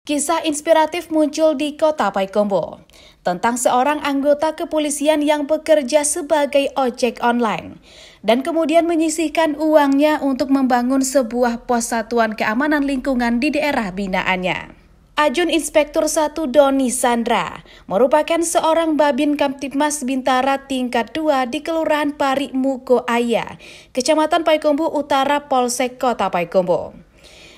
Kisah inspiratif muncul di Kota Payakumbuh tentang seorang anggota kepolisian yang bekerja sebagai ojek online dan kemudian menyisihkan uangnya untuk membangun sebuah pos satuan keamanan lingkungan di daerah binaannya. Ajun Inspektur 1 Doni Sandra merupakan seorang Babin Kamtibmas Bintara tingkat 2 di Kelurahan Pari Muko Aya, Kecamatan Payakumbuh Utara, Polsek Kota Payakumbuh,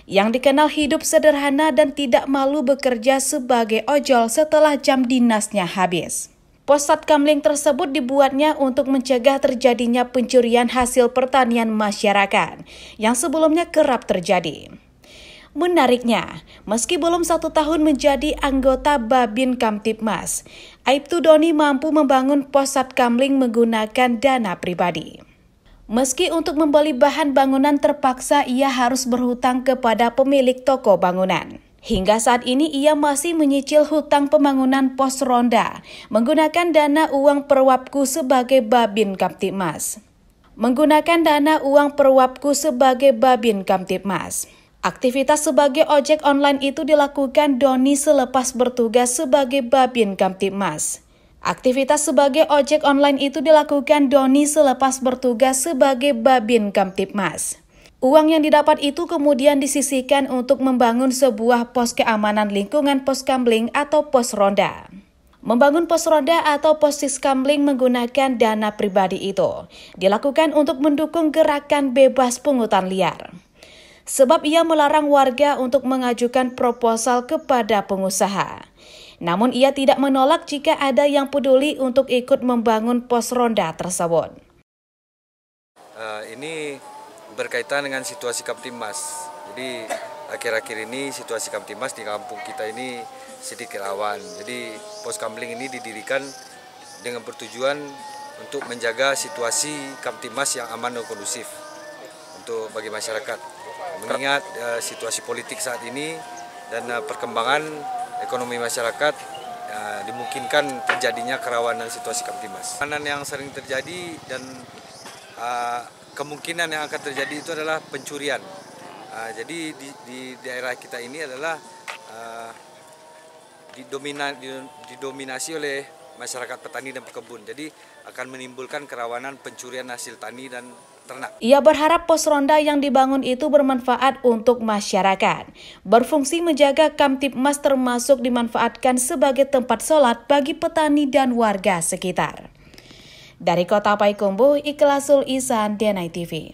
yang dikenal hidup sederhana dan tidak malu bekerja sebagai ojol setelah jam dinasnya habis. Pos Satkamling tersebut dibuatnya untuk mencegah terjadinya pencurian hasil pertanian masyarakat yang sebelumnya kerap terjadi. Menariknya, meski belum 1 tahun menjadi anggota Babin Kamtibmas, Aibtu Doni mampu membangun pos Satkamling menggunakan dana pribadi. Meski untuk membeli bahan bangunan terpaksa ia harus berhutang kepada pemilik toko bangunan. Hingga saat ini ia masih menyicil hutang pembangunan pos ronda menggunakan dana uang perwapku sebagai Babin Kamtibmas. Aktivitas sebagai ojek online itu dilakukan Doni selepas bertugas sebagai Babin Kamtibmas. Uang yang didapat itu kemudian disisihkan untuk membangun sebuah pos keamanan lingkungan Poskamling atau pos ronda. Membangun pos ronda atau pos Siskamling menggunakan dana pribadi itu dilakukan untuk mendukung gerakan bebas pungutan liar. Sebab ia melarang warga untuk mengajukan proposal kepada pengusaha. Namun ia tidak menolak jika ada yang peduli untuk ikut membangun pos ronda tersebut. Ini berkaitan dengan situasi Kamtibmas. Jadi akhir-akhir ini situasi Kamtibmas di kampung kita ini sedikit rawan. Jadi pos Kamling ini didirikan dengan bertujuan untuk menjaga situasi Kamtibmas yang aman dan kondusif untuk bagi masyarakat. Mengingat situasi politik saat ini dan perkembangan ekonomi masyarakat dimungkinkan terjadinya kerawanan situasi Kamtibmas. Kerawanan yang sering terjadi dan kemungkinan yang akan terjadi itu adalah pencurian. Jadi di daerah kita ini adalah didominasi oleh masyarakat petani dan pekebun. Jadi akan menimbulkan kerawanan pencurian hasil tani dan ternak. Ia berharap pos ronda yang dibangun itu bermanfaat untuk masyarakat, berfungsi menjaga Kamtibmas termasuk dimanfaatkan sebagai tempat sholat bagi petani dan warga sekitar. Dari Kota Payakumbuh, Ikhlasul Ihsan, DNI TV.